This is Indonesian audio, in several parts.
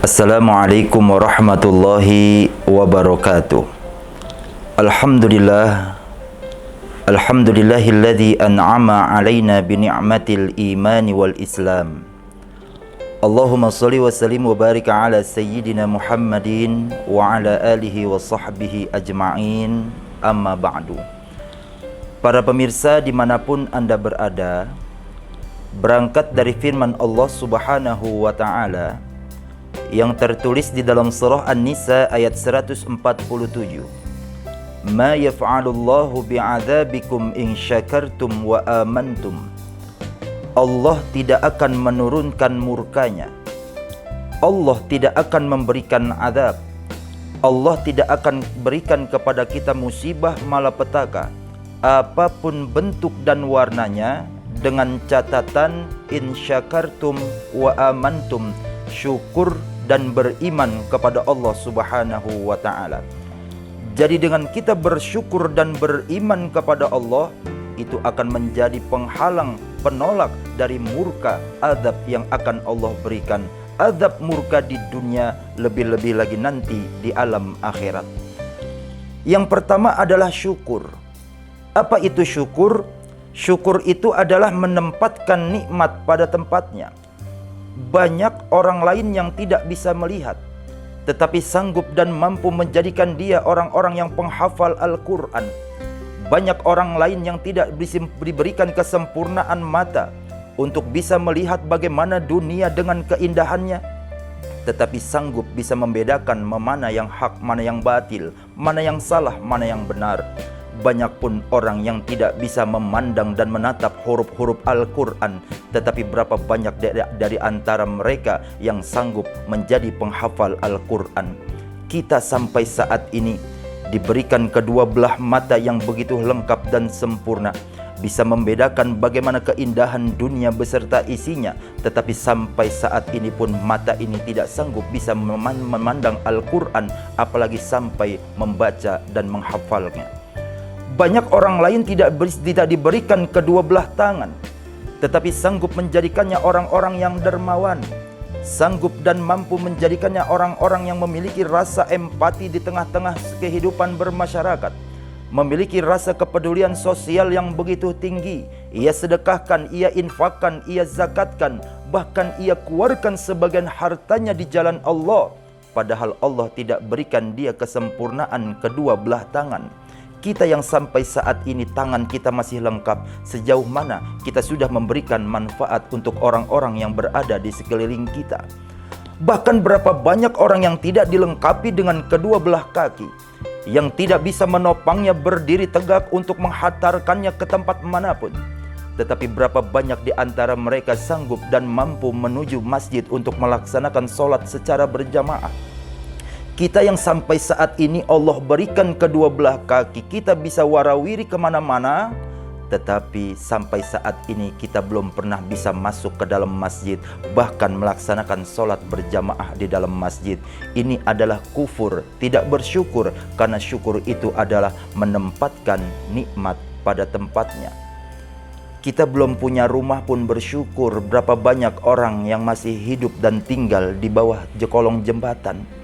Assalamualaikum warahmatullahi wabarakatuh. Alhamdulillahilladzi an'ama alaina bi ni'matil imani wal islam. Allahumma shalli wa sallim wa barik ala sayyidina Muhammadin wa ala alihi wa sahbihi ajma'in, amma ba'du. Para pemirsa dimanapun Anda berada, berangkat dari firman Allah subhanahu wa ta'ala yang tertulis di dalam surah An-Nisa ayat 147. Ma yaf'alullahu bi'adzabikum in syakartum wa amantum. Allah tidak akan menurunkan murkanya. Allah tidak akan memberikan azab. Allah tidak akan berikan kepada kita musibah malapetaka apapun bentuk dan warnanya, dengan catatan in syakartum wa amantum, syukur dan beriman kepada Allah subhanahu wa ta'ala. Jadi dengan kita bersyukur dan beriman kepada Allah, itu akan menjadi penghalang, penolak dari murka azab yang akan Allah berikan. Azab murka di dunia, lebih-lebih lagi nanti di alam akhirat. Yang pertama adalah syukur. Apa itu syukur? Syukur itu adalah menempatkan nikmat pada tempatnya. Banyak orang lain yang tidak bisa melihat, tetapi sanggup dan mampu menjadikan dia orang-orang yang penghafal Al-Quran. Banyak orang lain yang tidak diberikan kesempurnaan mata untuk bisa melihat bagaimana dunia dengan keindahannya, tetapi sanggup bisa membedakan mana yang hak, mana yang batil, mana yang salah, mana yang benar. Banyak pun orang yang tidak bisa memandang dan menatap huruf-huruf Al-Quran, tetapi berapa banyak dari antara mereka yang sanggup menjadi penghafal Al-Quran. Kita sampai saat ini diberikan kedua belah mata yang begitu lengkap dan sempurna, bisa membedakan bagaimana keindahan dunia beserta isinya, tetapi sampai saat ini pun mata ini tidak sanggup bisa memandang Al-Quran, apalagi sampai membaca dan menghafalnya. Banyak orang lain tidak diberikan kedua belah tangan, tetapi sanggup menjadikannya orang-orang yang dermawan, sanggup dan mampu menjadikannya orang-orang yang memiliki rasa empati di tengah-tengah kehidupan bermasyarakat, memiliki rasa kepedulian sosial yang begitu tinggi. Ia sedekahkan, ia infakkan, ia zakatkan, bahkan ia keluarkan sebagian hartanya di jalan Allah, padahal Allah tidak berikan dia kesempurnaan kedua belah tangan. Kita yang sampai saat ini tangan kita masih lengkap, sejauh mana kita sudah memberikan manfaat untuk orang-orang yang berada di sekeliling kita. Bahkan berapa banyak orang yang tidak dilengkapi dengan kedua belah kaki, yang tidak bisa menopangnya berdiri tegak untuk menghantarkannya ke tempat manapun. Tetapi berapa banyak di antara mereka sanggup dan mampu menuju masjid untuk melaksanakan sholat secara berjamaah. Kita yang sampai saat ini Allah berikan kedua belah kaki, kita bisa warawiri kemana-mana, tetapi sampai saat ini kita belum pernah bisa masuk ke dalam masjid, bahkan melaksanakan sholat berjamaah di dalam masjid. Ini adalah kufur, tidak bersyukur, karena syukur itu adalah menempatkan nikmat pada tempatnya. Kita belum punya rumah pun bersyukur. Berapa banyak orang yang masih hidup dan tinggal di bawah kolong jembatan.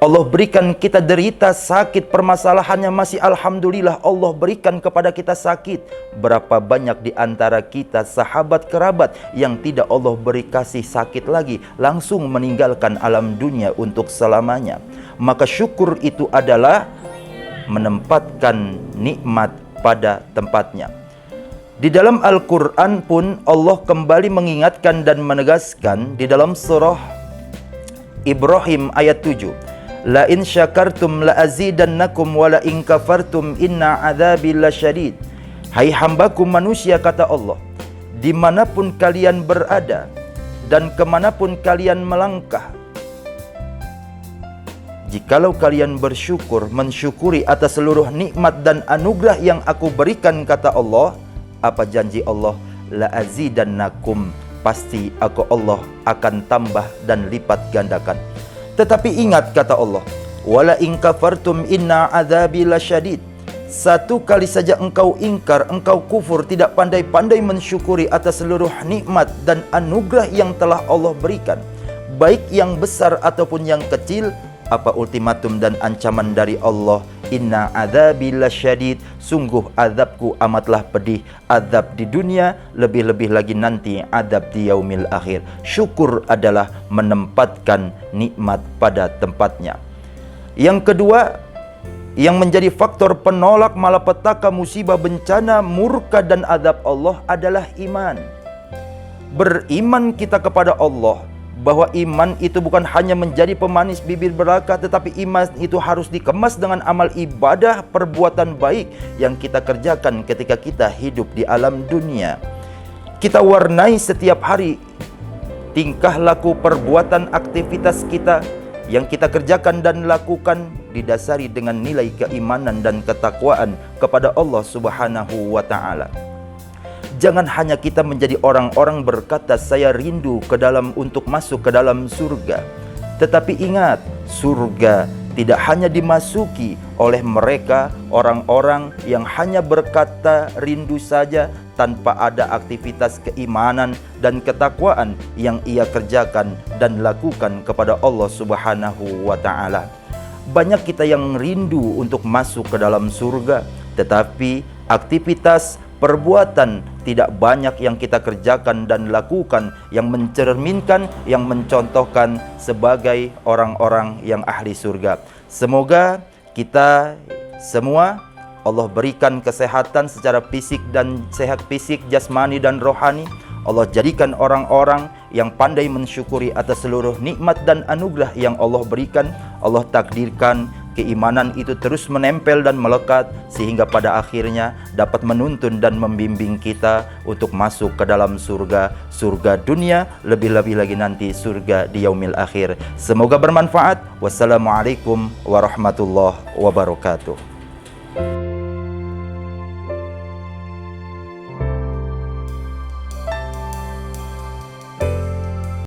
Allah berikan kita derita, sakit, permasalahannya masih alhamdulillah Allah berikan kepada kita sakit. Berapa banyak di antara kita sahabat kerabat yang tidak Allah beri kasih sakit lagi, langsung meninggalkan alam dunia untuk selamanya. Maka syukur itu adalah menempatkan nikmat pada tempatnya. Di dalam Al-Quran pun Allah kembali mengingatkan dan menegaskan di dalam surah Ibrahim ayat 7. La in syakartum la azidannakum wa la in kafartum inna adzabi lasyadid. Hai hambaku manusia, kata Allah, dimanapun kalian berada dan kemanapun kalian melangkah, jikalau kalian bersyukur, mensyukuri atas seluruh nikmat dan anugerah yang aku berikan, kata Allah, apa janji Allah? La azidannakum, pasti aku Allah akan tambah dan lipat gandakan. Tetapi ingat, kata Allah, wala in kafartum inna adzabi lasyadid. Satu kali saja engkau ingkar, engkau kufur, tidak pandai-pandai mensyukuri atas seluruh nikmat dan anugerah yang telah Allah berikan, baik yang besar ataupun yang kecil, apa ultimatum dan ancaman dari Allah? Inna adzabi lasyadid, sungguh azabku amatlah pedih. Azab di dunia, lebih-lebih lagi nanti azab di yaumil akhir. Syukur adalah menempatkan nikmat pada tempatnya. Yang kedua, yang menjadi faktor penolak malapetaka, musibah, bencana, murka dan azab Allah adalah iman. Beriman kita kepada Allah, bahwa iman itu bukan hanya menjadi pemanis bibir belaka, tetapi iman itu harus dikemas dengan amal ibadah, perbuatan baik yang kita kerjakan ketika kita hidup di alam dunia. Kita warnai setiap hari tingkah laku, perbuatan, aktivitas kita yang kita kerjakan dan lakukan didasari dengan nilai keimanan dan ketakwaan kepada Allah Subhanahu wa ta'ala. Jangan hanya kita menjadi orang-orang berkata saya rindu untuk masuk ke dalam surga. Tetapi ingat, surga tidak hanya dimasuki oleh mereka orang-orang yang hanya berkata rindu saja tanpa ada aktivitas keimanan dan ketakwaan yang ia kerjakan dan lakukan kepada Allah Subhanahu wa ta'ala. Banyak kita yang rindu untuk masuk ke dalam surga, tetapi aktivitas perbuatan tidak banyak yang kita kerjakan dan lakukan yang mencerminkan, yang mencontohkan sebagai orang-orang yang ahli surga. Semoga kita semua Allah berikan kesehatan secara fisik dan sehat fisik, jasmani dan rohani. Allah jadikan orang-orang yang pandai mensyukuri atas seluruh nikmat dan anugerah yang Allah berikan. Allah takdirkan keimanan itu terus menempel dan melekat sehingga pada akhirnya dapat menuntun dan membimbing kita untuk masuk ke dalam surga, surga dunia, lebih-lebih lagi nanti surga di yaumil akhir. Semoga bermanfaat. Wassalamualaikum warahmatullahi wabarakatuh.